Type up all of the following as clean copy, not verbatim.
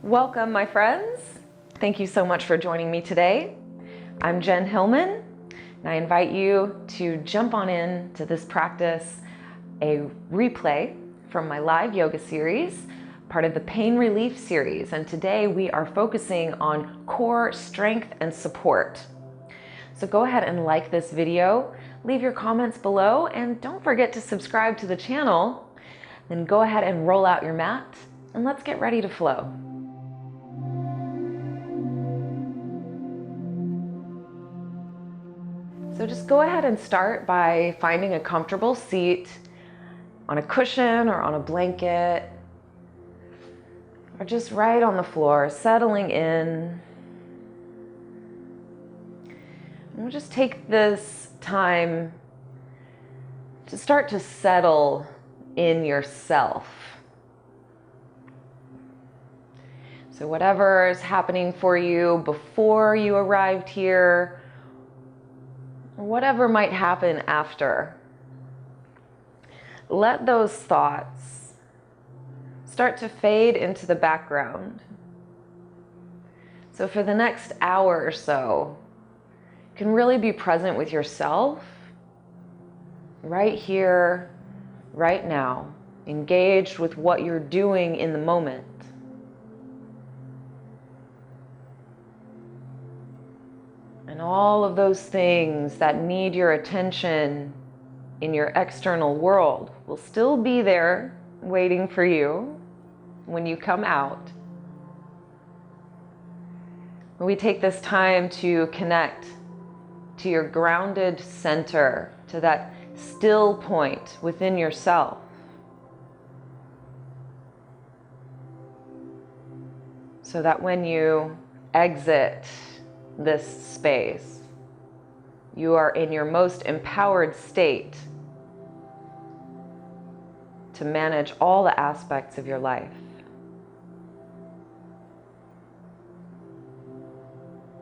Welcome, my friends. Thank you so much for joining me today. I'm Jen Hilman, and I invite you to jump on in to this practice, a replay from my live yoga series, part of the pain relief series. And today we are focusing on core strength and support. So go ahead and like this video, leave your comments below, and don't forget to subscribe to the channel. Then go ahead and roll out your mat, and let's get ready to flow. So just go ahead and start by finding a comfortable seat on a cushion or on a blanket, or just right on the floor, settling in. And we'll just take this time to start to settle in yourself. So whatever is happening for you before you arrived here, or whatever might happen after, let those thoughts start to fade into the background. So for the next hour or so, you can really be present with yourself, right here, right now, engaged with what you're doing in the moment. And all of those things that need your attention in your external world will still be there waiting for you when you come out. We take this time to connect to your grounded center, to that still point within yourself. So that when you exit this space, you are in your most empowered state to manage all the aspects of your life.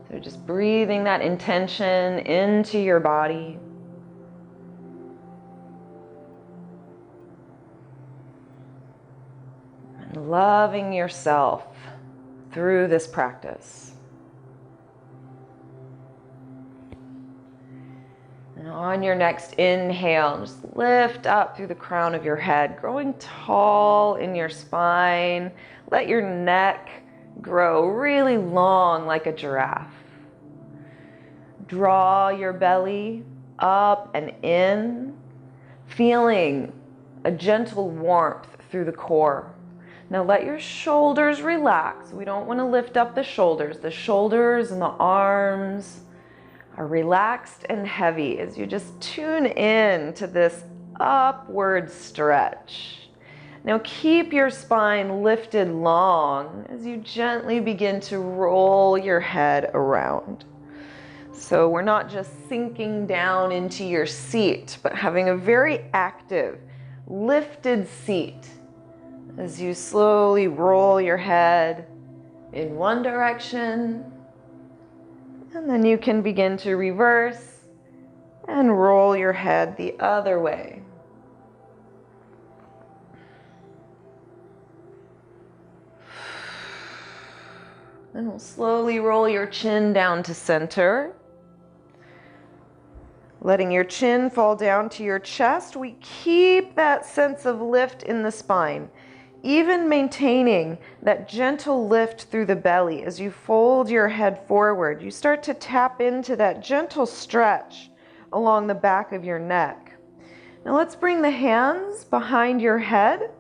So just breathing that intention into your body. And loving yourself through this practice. And on your next inhale, just lift up through the crown of your head, growing tall in your spine. Let your neck grow really long like a giraffe. Draw your belly up and in, feeling a gentle warmth through the core. Now let your shoulders relax. We don't want to lift up the shoulders. The shoulders and the arms are relaxed and heavy as you just tune in to this upward stretch. Now keep your spine lifted long as you gently begin to roll your head around. So we're not just sinking down into your seat, but having a very active, lifted seat as you slowly roll your head in one direction. And then you can begin to reverse and roll your head the other way. Then we'll slowly roll your chin down to center. Letting your chin fall down to your chest, we keep that sense of lift in the spine, even maintaining that gentle lift through the belly. As you fold your head forward, you start to tap into that gentle stretch along the back of your neck. Now let's bring the hands behind your head.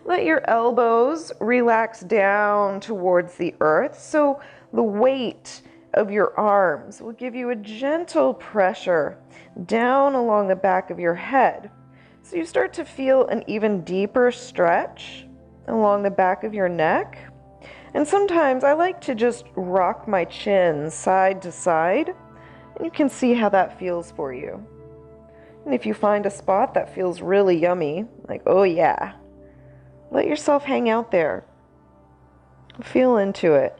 Let your elbows relax down towards the earth, so the weight of your arms will give you a gentle pressure down along the back of your head. So you start to feel an even deeper stretch along the back of your neck. And sometimes I like to just rock my chin side to side, and you can see how that feels for you. And if you find a spot that feels really yummy, like, oh yeah, let yourself hang out there. Feel into it.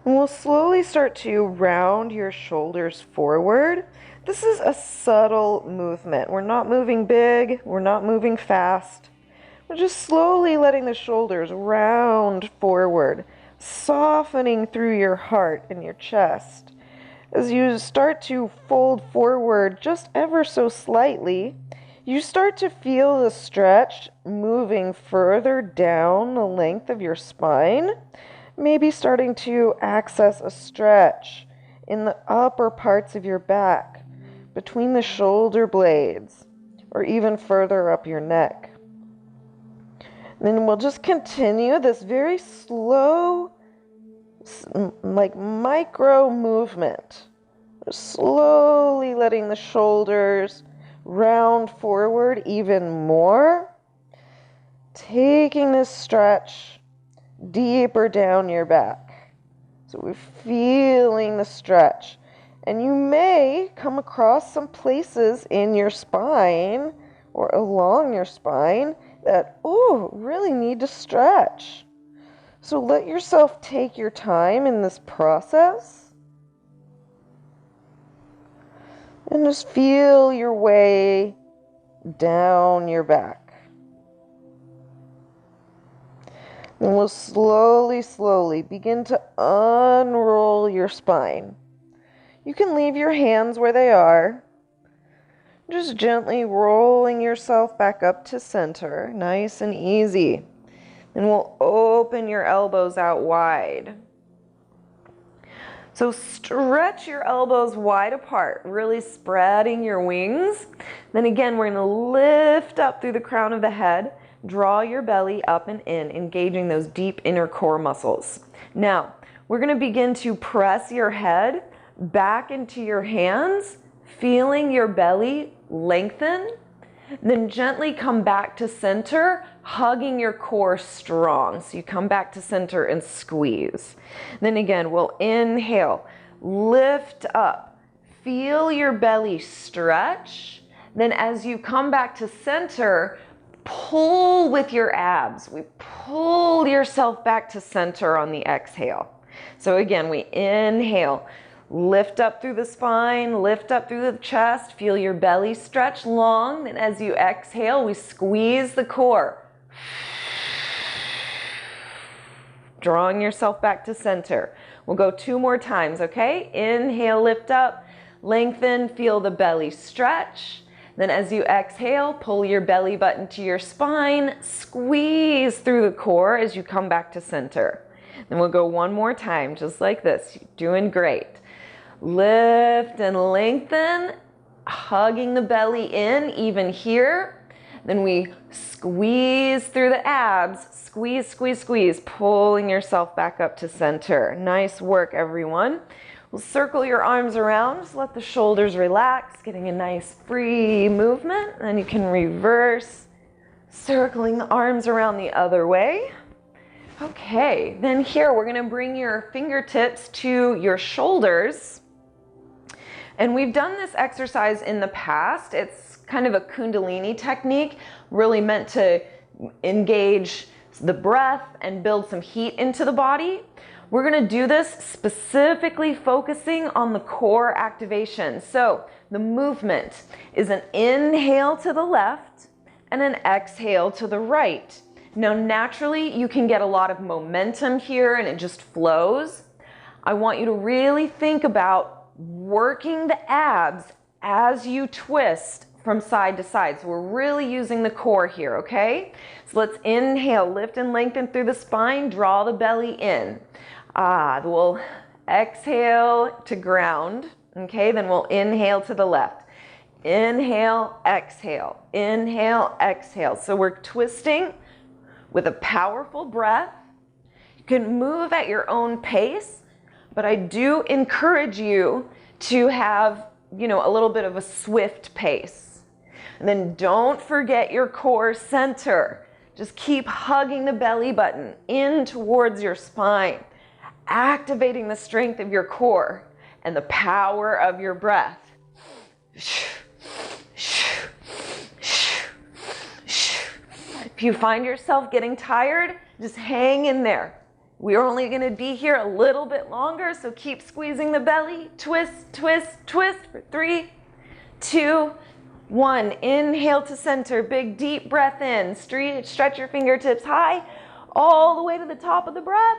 And we'll slowly start to round your shoulders forward. This is a subtle movement. We're not moving big, we're not moving fast. Just slowly letting the shoulders round forward, softening through your heart and your chest. As you start to fold forward just ever so slightly, you start to feel the stretch moving further down the length of your spine, maybe starting to access a stretch in the upper parts of your back, between the shoulder blades, or even further up your neck. Then we'll just continue this very slow, like micro movement. Slowly letting the shoulders round forward even more. Taking this stretch deeper down your back. So we're feeling the stretch. And you may come across some places in your spine or along your spine that, really need to stretch. So let yourself take your time in this process and just feel your way down your back. And we'll slowly begin to unroll your spine. You can leave your hands where they are. Just gently rolling yourself back up to center, nice and easy. And we'll open your elbows out wide. So stretch your elbows wide apart, really spreading your wings. Then again, we're going to lift up through the crown of the head, draw your belly up and in, engaging those deep inner core muscles. Now, we're going to begin to press your head back into your hands, feeling your belly lengthen, then gently come back to center, hugging your core strong. So you come back to center and squeeze. Then again, we'll inhale, lift up, feel your belly stretch. Then as you come back to center, pull with your abs. We pull yourself back to center on the exhale. So again, we inhale, lift up through the spine, lift up through the chest, feel your belly stretch long. And as you exhale, we squeeze the core. Drawing yourself back to center. We'll go 2 more times, okay? Inhale, lift up, lengthen, feel the belly stretch. Then as you exhale, pull your belly button to your spine, squeeze through the core as you come back to center. Then we'll go 1 more time, just like this. You're doing great. Lift and lengthen, hugging the belly in, even here. Then we squeeze through the abs, squeeze, squeeze, squeeze, pulling yourself back up to center. Nice work, everyone. We'll circle your arms around, just let the shoulders relax, getting a nice free movement. Then you can reverse, circling the arms around the other way. Okay, then here we're gonna bring your fingertips to your shoulders. And we've done this exercise in the past. It's kind of a Kundalini technique, really meant to engage the breath and build some heat into the body. We're gonna do this specifically focusing on the core activation. So the movement is an inhale to the left and an exhale to the right. Now, naturally, you can get a lot of momentum here and it just flows. I want you to really think about working the abs as you twist from side to side. So we're really using the core here, okay? So let's inhale, lift and lengthen through the spine, draw the belly in. We'll exhale to ground, okay? Then we'll inhale to the left. Inhale, exhale, inhale, exhale. So we're twisting with a powerful breath. You can move at your own pace, but I do encourage you to have, a little bit of a swift pace. And then don't forget your core center. Just keep hugging the belly button in towards your spine, activating the strength of your core and the power of your breath. If you find yourself getting tired, just hang in there. We're only going to be here a little bit longer, so keep squeezing the belly. Twist, twist, twist for 3, 2, 1, inhale to center, big deep breath in, stretch your fingertips high, all the way to the top of the breath.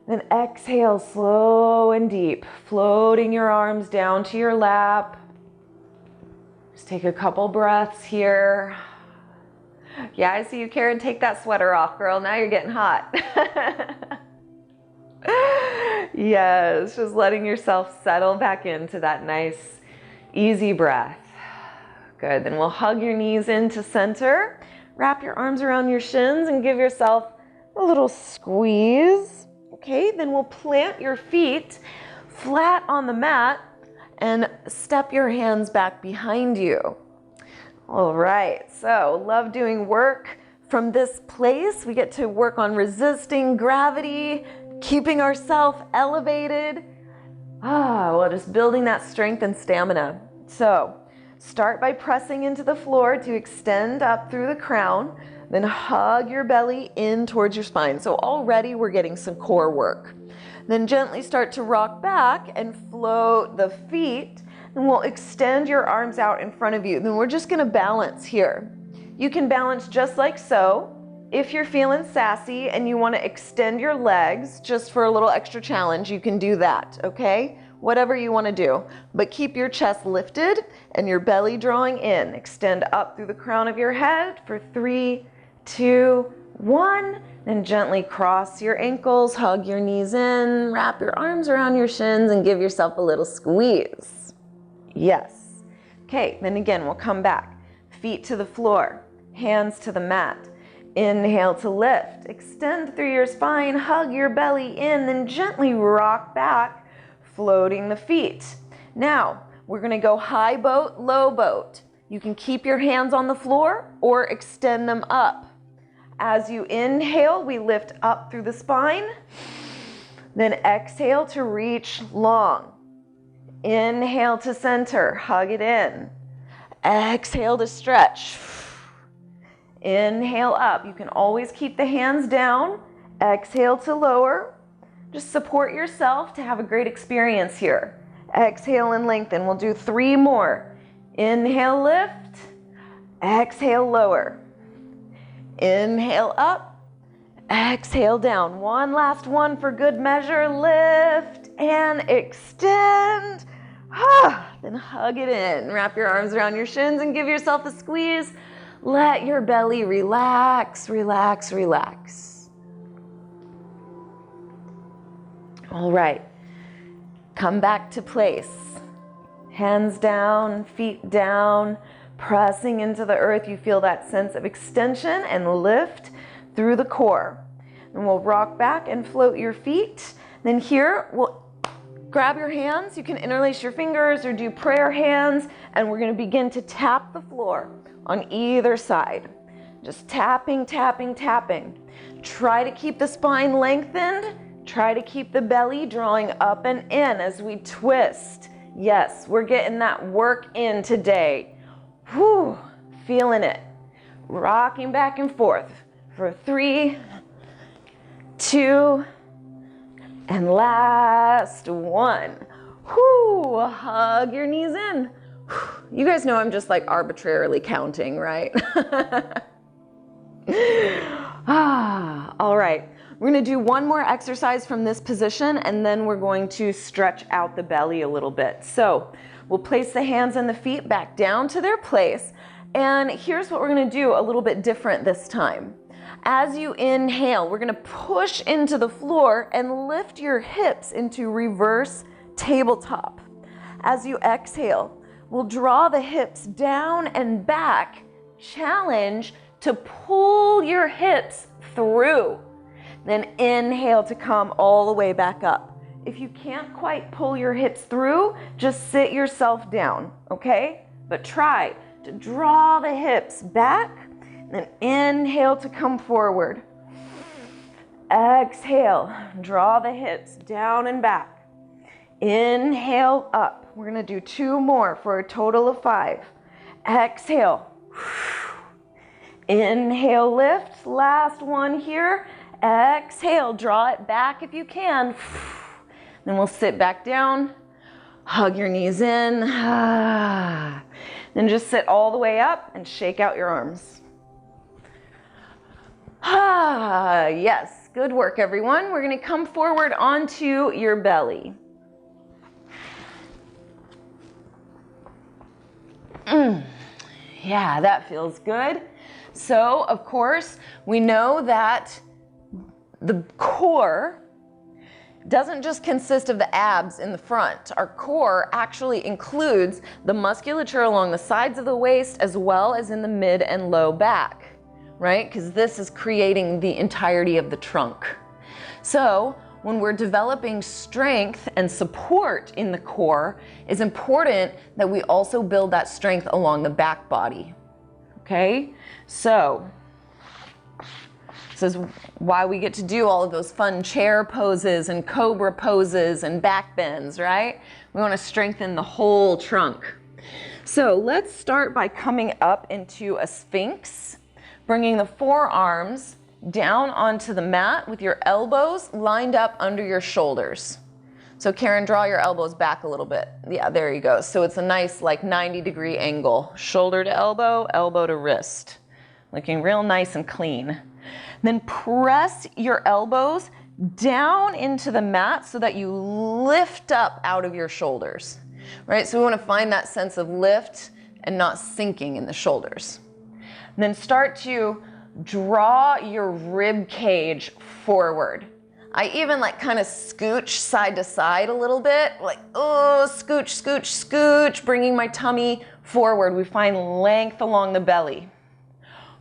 Then exhale, slow and deep, floating your arms down to your lap. Just take a couple breaths here. Yeah, I see you, Karen. Take that sweater off, girl. Now you're getting hot. Yes, just letting yourself settle back into that nice, easy breath. Good. Then we'll hug your knees into center. Wrap your arms around your shins and give yourself a little squeeze. Okay, then we'll plant your feet flat on the mat and step your hands back behind you. All right, so love doing work from this place. We get to work on resisting gravity, keeping ourselves elevated. Well, just building that strength and stamina. So start by pressing into the floor to extend up through the crown, then hug your belly in towards your spine. So already we're getting some core work. Then gently start to rock back and float the feet, and we'll extend your arms out in front of you. Then we're just gonna balance here. You can balance just like so. If you're feeling sassy and you wanna extend your legs just for a little extra challenge, you can do that, okay? Whatever you wanna do, but keep your chest lifted and your belly drawing in. Extend up through the crown of your head for 3, 2, 1. Then gently cross your ankles, hug your knees in, wrap your arms around your shins and give yourself a little squeeze. Yes. Okay, then again, we'll come back. Feet to the floor, hands to the mat. Inhale to lift, extend through your spine, hug your belly in, then gently rock back, floating the feet. Now, we're gonna go high boat, low boat. You can keep your hands on the floor or extend them up. As you inhale, we lift up through the spine, then exhale to reach long. Inhale to center, hug it in. Exhale to stretch. Inhale up. You can always keep the hands down. Exhale to lower. Just support yourself to have a great experience here. Exhale and lengthen. We'll do 3 more. Inhale, lift. Exhale, lower. Inhale up. Exhale down. One last one for good measure. Lift and extend. Then hug it in. Wrap your arms around your shins and give yourself a squeeze. Let your belly relax, relax, relax. All right. Come back to place. Hands down, feet down, pressing into the earth. You feel that sense of extension and lift through the core. And we'll rock back and float your feet. Then here, we'll grab your hands. You can interlace your fingers or do prayer hands. And we're going to begin to tap the floor on either side. Just tapping, tapping, tapping. Try to keep the spine lengthened. Try to keep the belly drawing up and in as we twist. Yes, we're getting that work in today. Whew, feeling it. Rocking back and forth for 3, 2, and last 1. Whew, hug your knees in. You guys know I'm just like arbitrarily counting, right? All right. We're going to do one more exercise from this position, and then we're going to stretch out the belly a little bit. So we'll place the hands and the feet back down to their place. And here's what we're going to do a little bit different this time. As you inhale, we're going to push into the floor and lift your hips into reverse tabletop. As you exhale, we'll draw the hips down and back. Challenge to pull your hips through. Then inhale to come all the way back up. If you can't quite pull your hips through, just sit yourself down, okay? But try to draw the hips back, then inhale to come forward. Exhale, draw the hips down and back. Inhale up. We're gonna do 2 more for a total of 5. Exhale. Inhale, lift. Last one here. Exhale, draw it back if you can. Then we'll sit back down, hug your knees in. Then just sit all the way up and shake out your arms. Ah, yes, good work everyone. We're gonna come forward onto your belly. Yeah, that feels good. So, of course, we know that the core doesn't just consist of the abs in the front. Our core actually includes the musculature along the sides of the waist as well as in the mid and low back, right? Because this is creating the entirety of the trunk. So when we're developing strength and support in the core, it's important that we also build that strength along the back body, okay? So this is why we get to do all of those fun chair poses and cobra poses and back bends, right? We want to strengthen the whole trunk. So let's start by coming up into a sphinx, bringing the forearms down onto the mat with your elbows lined up under your shoulders. So Karen, draw your elbows back a little bit. Yeah, there you go. So it's a nice like 90-degree angle, shoulder to elbow, elbow to wrist. Looking real nice and clean. Then press your elbows down into the mat so that you lift up out of your shoulders, right? So we want to find that sense of lift and not sinking in the shoulders. And then start to draw your rib cage forward. I even like kind of scooch side to side a little bit, like, oh, scooch, scooch, scooch, bringing my tummy forward. We find length along the belly.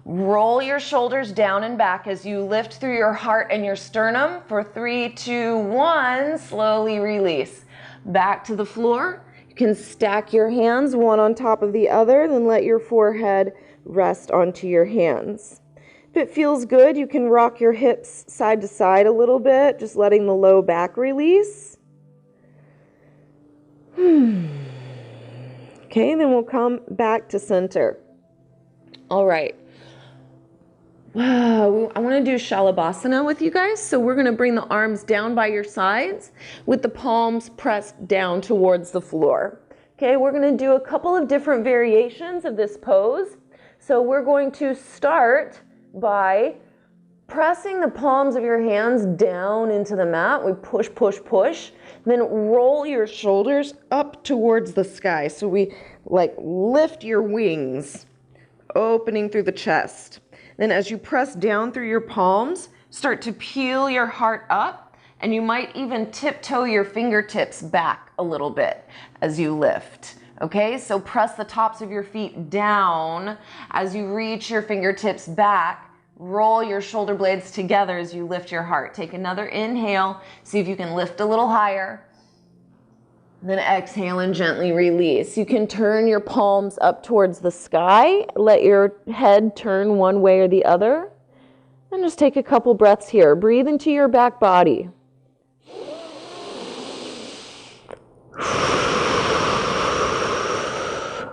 Roll your shoulders down and back as you lift through your heart and your sternum for 3, 2, 1. Slowly release. Back to the floor. You can stack your hands one on top of the other, then let your forehead rest onto your hands. If it feels good, you can rock your hips side to side a little bit, just letting the low back release. Okay, then we'll come back to center. All right. Wow, I want to do Shalabhasana with you guys. So we're going to bring the arms down by your sides with the palms pressed down towards the floor. Okay, we're going to do a couple of different variations of this pose. So we're going to start by pressing the palms of your hands down into the mat. We push, push, push. Then roll your shoulders up towards the sky. So we like lift your wings, opening through the chest. Then as you press down through your palms, start to peel your heart up, and you might even tiptoe your fingertips back a little bit as you lift. Okay, so press the tops of your feet down as you reach your fingertips back. Roll your shoulder blades together as you lift your heart. Take another inhale, see if you can lift a little higher. Then exhale and gently release. You can turn your palms up towards the sky. Let your head turn one way or the other. And just take a couple breaths here. Breathe into your back body.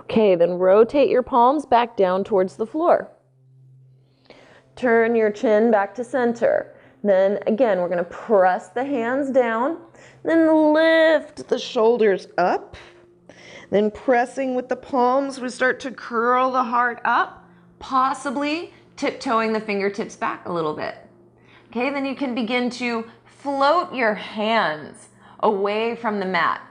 Okay, then rotate your palms back down towards the floor. Turn your chin back to center. Then again, we're going to press the hands down. Then lift the shoulders up. Then pressing with the palms, we start to curl the heart up, possibly tiptoeing the fingertips back a little bit. Okay, then you can begin to float your hands away from the mat.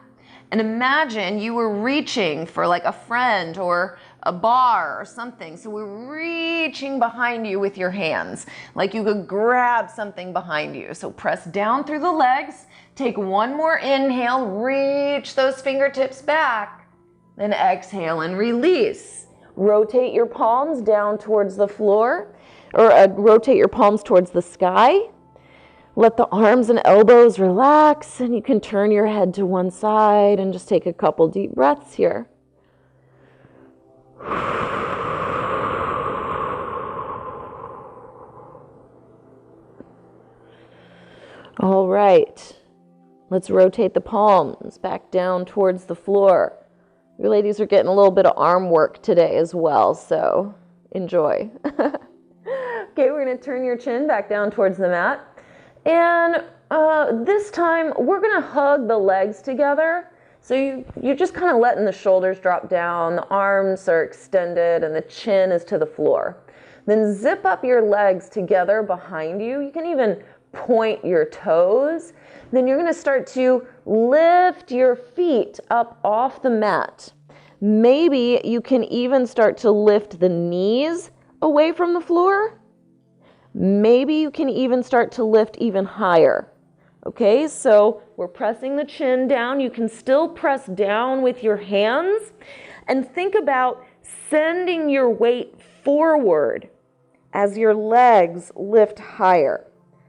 And imagine you were reaching for like a friend or a bar or something. So we're reaching behind you with your hands, like you could grab something behind you. So press down through the legs. Take one more inhale, reach those fingertips back. Then exhale and release. Rotate your palms down towards the floor, or rotate your palms towards the sky. Let the arms and elbows relax, and you can turn your head to one side and just take a couple deep breaths here. All right, let's rotate the palms back down towards the floor. You ladies are getting a little bit of arm work today as well, so enjoy. Okay, we're going to turn your chin back down towards the mat. And this time, we're going to hug the legs together So you're just kind of letting the shoulders drop down, the arms are extended, and the chin is to the floor. Then zip up your legs together behind you. You can even point your toes. Then you're going to start to lift your feet up off the mat. Maybe you can even start to lift the knees away from the floor. Maybe you can even start to lift even higher. Okay, so we're pressing the chin down. You can still press down with your hands and think about sending your weight forward as your legs lift higher.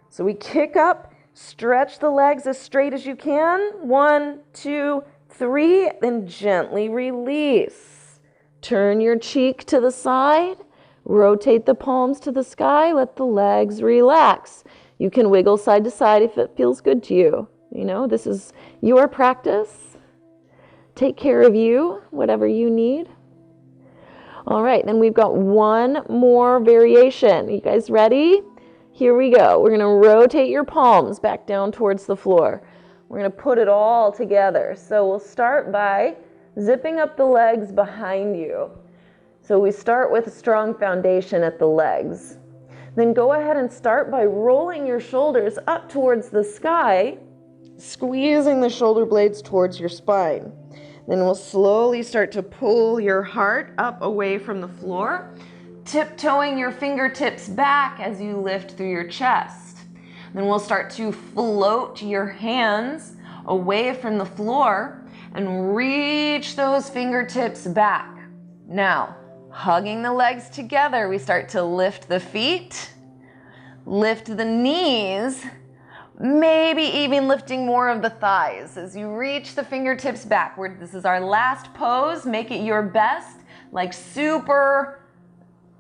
So we kick up, stretch the legs as straight as you can. 1, 2, 3, then gently release. Turn your cheek to the side, rotate the palms to the sky, let the legs relax. You can wiggle side to side if it feels good to you. You know, this is your practice. Take care of you, whatever you need. All right, then we've got one more variation. You guys ready? Here we go. We're going to rotate your palms back down towards the floor. We're going to put it all together. So we'll start by zipping up the legs behind you. So we start with a strong foundation at the legs. Then go ahead and start by rolling your shoulders up towards the sky, squeezing the shoulder blades towards your spine. Then we'll slowly start to pull your heart up away from the floor, tiptoeing your fingertips back as you lift through your chest. Then we'll start to float your hands away from the floor and reach those fingertips back. Now, hugging the legs together, we start to lift the feet, lift the knees, maybe even lifting more of the thighs as you reach the fingertips backward. This is our last pose. Make it your best, like super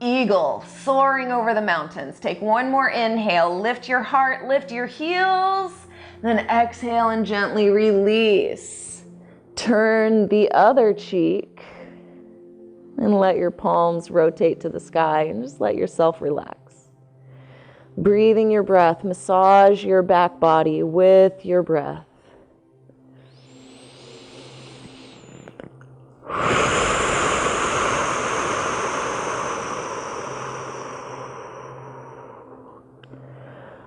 eagle, soaring over the mountains. Take one more inhale, lift your heart, lift your heels, then exhale and gently release. Turn the other cheek. And let your palms rotate to the sky and just let yourself relax. Breathing your breath, massage your back body with your breath.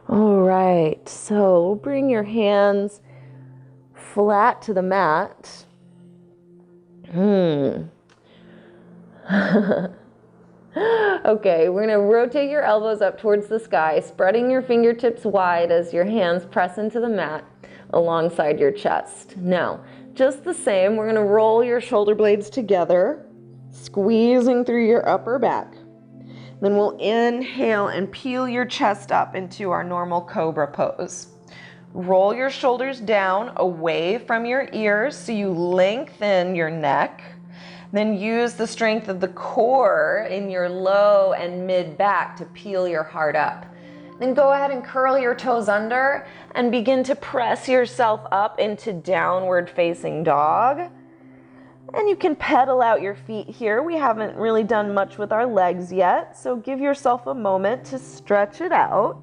All right, so bring your hands flat to the mat. Okay, we're going to rotate your elbows up towards the sky, spreading your fingertips wide as your hands press into the mat alongside your chest. Now, just the same, we're going to roll your shoulder blades together, squeezing through your upper back. Then we'll inhale and peel your chest up into our normal cobra pose. Roll your shoulders down away from your ears so you lengthen your neck. Then use the strength of the core in your low and mid back to peel your heart up. Then go ahead and curl your toes under and begin to press yourself up into downward facing dog. And you can pedal out your feet here. We haven't really done much with our legs yet, so give yourself a moment to stretch it out.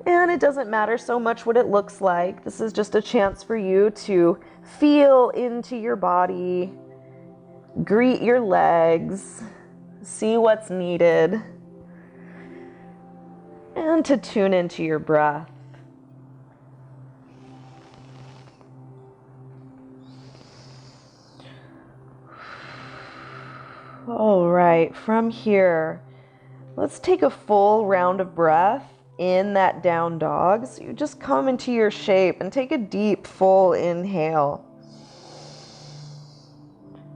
And it doesn't matter so much what it looks like. This is just a chance for you to feel into your body, greet your legs, see what's needed, and to tune into your breath. All right, from here, let's take a full round of breath in that down dog. So you just come into your shape and take a deep, full inhale.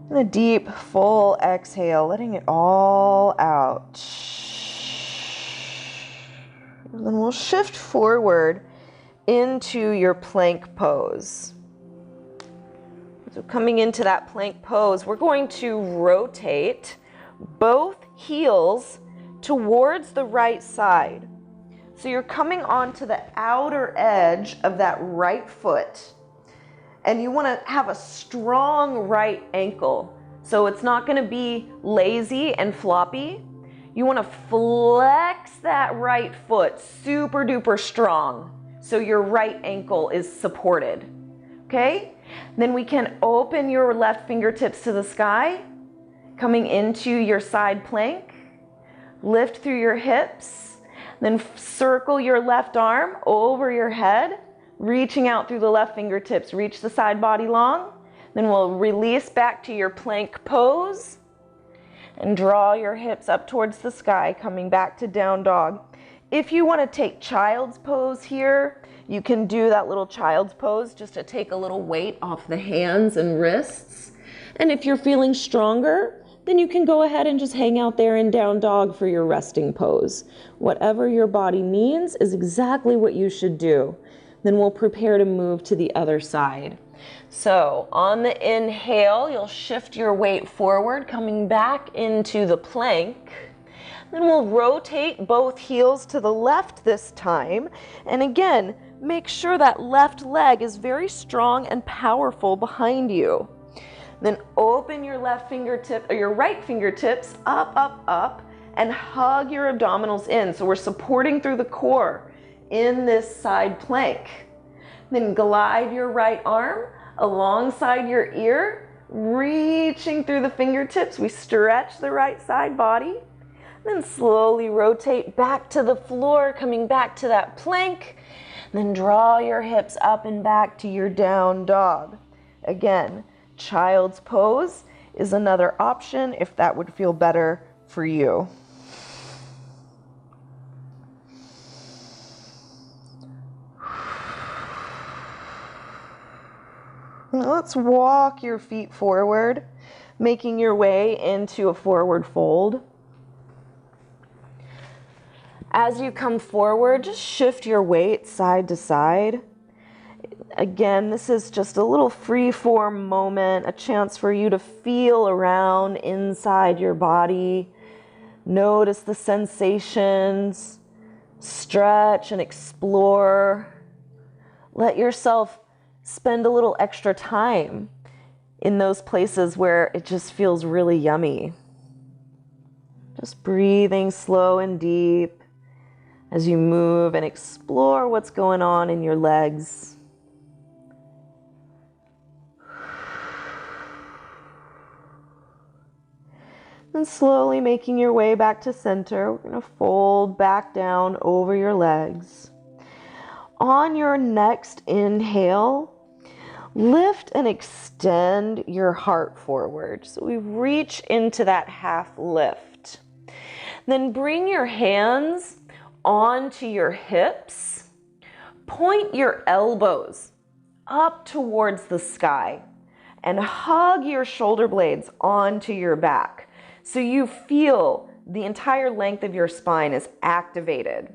And a deep, full exhale, letting it all out. And then we'll shift forward into your plank pose. So coming into that plank pose, we're going to rotate both heels towards the right side. So you're coming onto the outer edge of that right foot, and you want to have a strong right ankle. So it's not going to be lazy and floppy. You want to flex that right foot super duper strong so your right ankle is supported. Okay? Then we can open your left fingertips to the sky, coming into your side plank. Lift through your hips, then circle your left arm over your head, reaching out through the left fingertips. Reach the side body long. Then we'll release back to your plank pose and draw your hips up towards the sky, coming back to down dog. If you want to take child's pose here, you can do that little child's pose just to take a little weight off the hands and wrists. And if you're feeling stronger, then you can go ahead and just hang out there in down dog for your resting pose. Whatever your body needs is exactly what you should do. Then we'll prepare to move to the other side. So on the inhale, you'll shift your weight forward, coming back into the plank. Then we'll rotate both heels to the left this time. And again, make sure that left leg is very strong and powerful behind you. Then open your left fingertip or your right fingertips up, up, up, and hug your abdominals in. So we're supporting through the core in this side plank. Then glide your right arm alongside your ear, reaching through the fingertips. We stretch the right side body. Then slowly rotate back to the floor, coming back to that plank. Then draw your hips up and back to your down dog. Again, child's pose is another option if that would feel better for you. Now let's walk your feet forward, making your way into a forward fold. As you come forward, just shift your weight side to side. Again, this is just a little free-form moment, a chance for you to feel around inside your body. Notice the sensations, stretch and explore. Let yourself spend a little extra time in those places where it just feels really yummy. Just breathing slow and deep as you move and explore what's going on in your legs. And slowly making your way back to center, we're going to fold back down over your legs. On your next inhale, lift and extend your heart forward. So we reach into that half lift. Then bring your hands onto your hips. Point your elbows up towards the sky and hug your shoulder blades onto your back. So you feel the entire length of your spine is activated.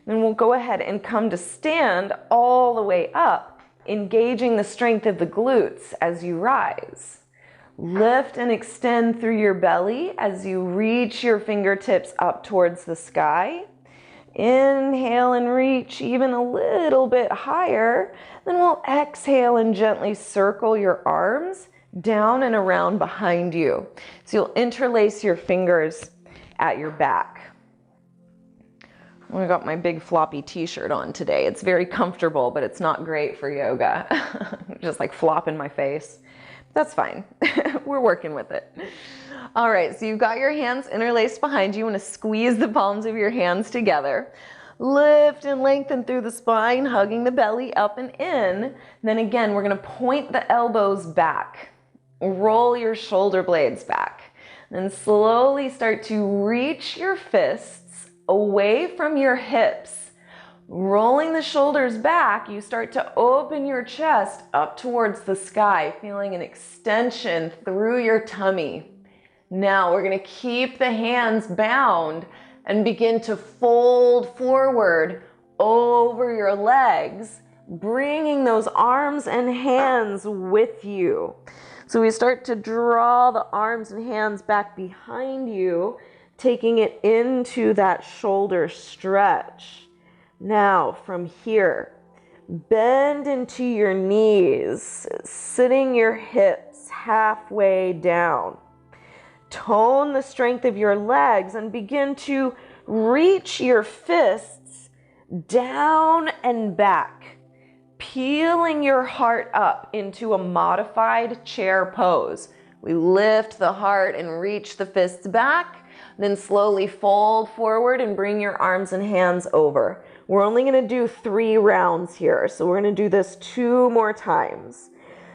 Then we'll go ahead and come to stand all the way up, engaging the strength of the glutes as you rise. Lift and extend through your belly as you reach your fingertips up towards the sky. Inhale and reach even a little bit higher. Then we'll exhale and gently circle your arms down and around behind you. So you'll interlace your fingers at your back. I got my big floppy t-shirt on today. It's very comfortable, but it's not great for yoga. Just like flop in my face. That's fine. We're working with it. All right, so you've got your hands interlaced behind you. You want to squeeze the palms of your hands together. Lift and lengthen through the spine, hugging the belly up and in. Then again, we're going to point the elbows back. Roll your shoulder blades back. Then slowly start to reach your fists away from your hips. Rolling the shoulders back, you start to open your chest up towards the sky, feeling an extension through your tummy. Now we're going to keep the hands bound and begin to fold forward over your legs, bringing those arms and hands with you. So we start to draw the arms and hands back behind you, taking it into that shoulder stretch. Now from here, bend into your knees, sitting your hips halfway down. Tone the strength of your legs and begin to reach your fists down and back, peeling your heart up into a modified chair pose. We lift the heart and reach the fists back, then slowly fold forward and bring your arms and hands over. We're only going to do 3 rounds here, so we're going to do this 2 more times.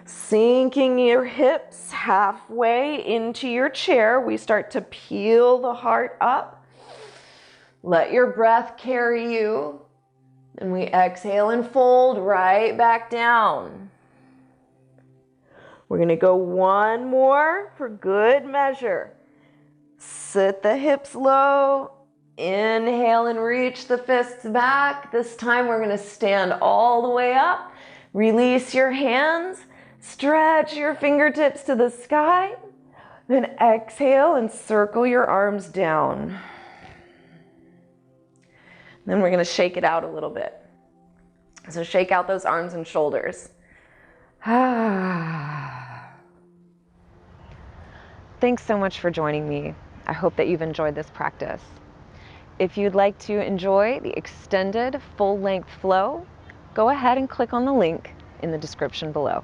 Sinking your hips halfway into your chair, we start to peel the heart up. Let your breath carry you. And we exhale and fold right back down. We're going to go 1 more for good measure. Sit the hips low. Inhale and reach the fists back. This time we're going to stand all the way up. Release your hands. Stretch your fingertips to the sky. Then exhale and circle your arms down. Then we're going to shake it out a little bit. So shake out those arms and shoulders. Thanks so much for joining me. I hope that you've enjoyed this practice. If you'd like to enjoy the extended full-length flow, go ahead and click on the link in the description below.